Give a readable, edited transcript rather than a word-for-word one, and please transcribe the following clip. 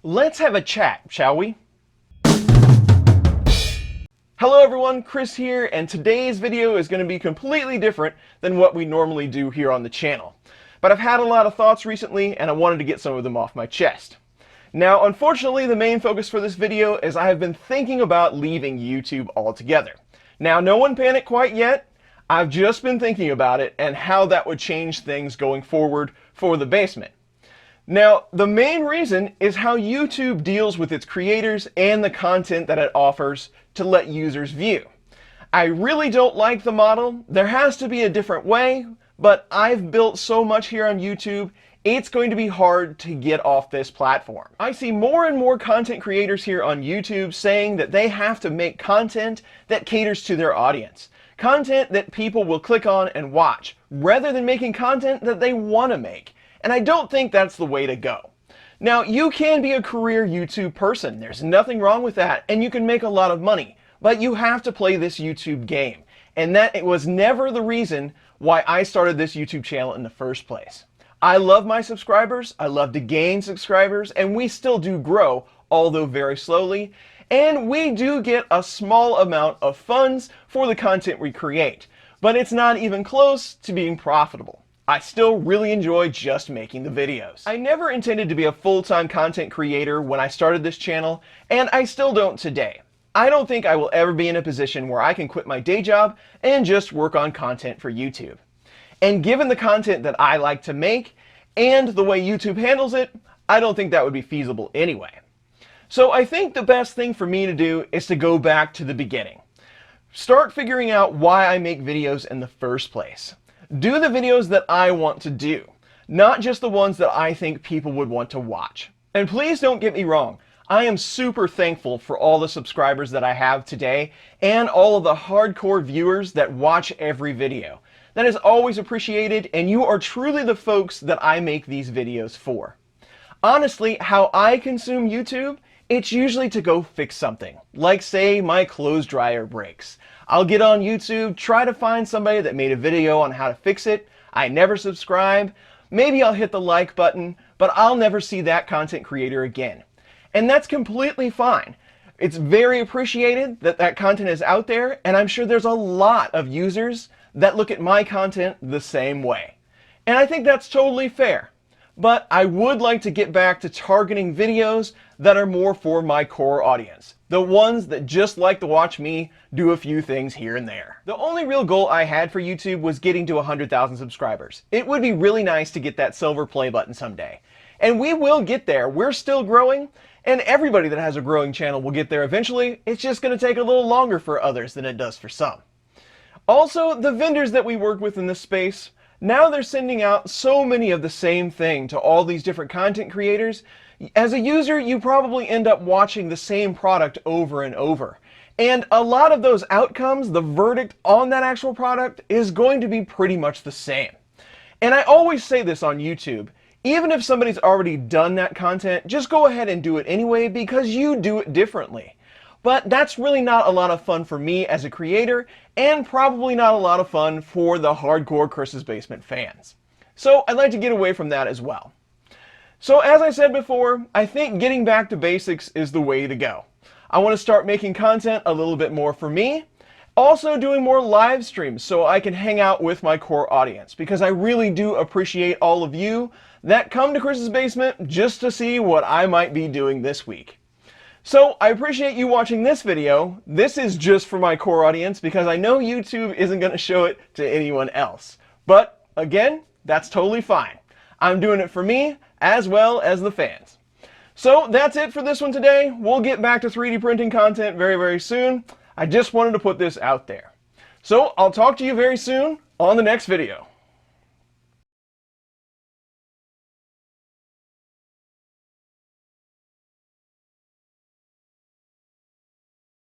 Let's have a chat, shall we? Hello everyone, Chris here, and today's video is going to be completely different than what we normally do here on the channel. But I've had a lot of thoughts recently, and I wanted to get some of them off my chest. Now, unfortunately, the main focus for this video is I have been thinking about leaving YouTube altogether. Now, no one panic quite yet. I've just been thinking about it and how that would change things going forward for the basement. Now, the main reason is how YouTube deals with its creators and the content that it offers to let users view. I really don't like the model. There has to be a different way, but I've built so much here on YouTube, it's going to be hard to get off this platform. I see more and more content creators here on YouTube saying that they have to make content that caters to their audience. Content that people will click on and watch, rather than making content that they want to make. And I don't think that's the way to go. Now, you can be a career YouTube person. There's nothing wrong with that, and you can make a lot of money. But you have to play this YouTube game. And that was never the reason why I started this YouTube channel in the first place. I love my subscribers, I love to gain subscribers, and we still do grow, although very slowly. And we do get a small amount of funds for the content we create. But it's not even close to being profitable. I still really enjoy just making the videos. I never intended to be a full-time content creator when I started this channel, and I still don't today. I don't think I will ever be in a position where I can quit my day job and just work on content for YouTube. And given the content that I like to make, and the way YouTube handles it, I don't think that would be feasible anyway. So I think the best thing for me to do is to go back to the beginning. Start figuring out why I make videos in the first place. Do the videos that I want to do, not just the ones that I think people would want to watch. And please don't get me wrong, I am super thankful for all the subscribers that I have today and all of the hardcore viewers that watch every video. That is always appreciated, and you are truly the folks that I make these videos for. Honestly, how I consume YouTube, it's usually to go fix something, like say my clothes dryer breaks. I'll get on YouTube, try to find somebody that made a video on how to fix it. I never subscribe. Maybe I'll hit the like button, but I'll never see that content creator again. And that's completely fine. It's very appreciated that that content is out there, and I'm sure there's a lot of users that look at my content the same way. And I think that's totally fair. But I would like to get back to targeting videos that are more for my core audience. The ones that just like to watch me do a few things here and there. The only real goal I had for YouTube was getting to 100,000 subscribers. It would be really nice to get that silver play button someday. And we will get there. We're still growing, and everybody that has a growing channel will get there eventually. It's just going to take a little longer for others than it does for some. Also, the vendors that we work with in this space, now they're sending out so many of the same thing to all these different content creators. As a user, you probably end up watching the same product over and over. And a lot of those outcomes, the verdict on that actual product, is going to be pretty much the same. And I always say this on YouTube, even if somebody's already done that content, just go ahead and do it anyway because you do it differently. But that's really not a lot of fun for me as a creator, and probably not a lot of fun for the hardcore Chris's Basement fans. So I'd like to get away from that as well. So as I said before, I think getting back to basics is the way to go. I want to start making content a little bit more for me. Also doing more live streams so I can hang out with my core audience, because I really do appreciate all of you that come to Chris's Basement just to see what I might be doing this week. So I appreciate you watching this video. This is just for my core audience because I know YouTube isn't going to show it to anyone else. But again, that's totally fine. I'm doing it for me as well as the fans. So that's it for this one today. We'll get back to 3D printing content very, very soon. I just wanted to put this out there. So I'll talk to you very soon on the next video.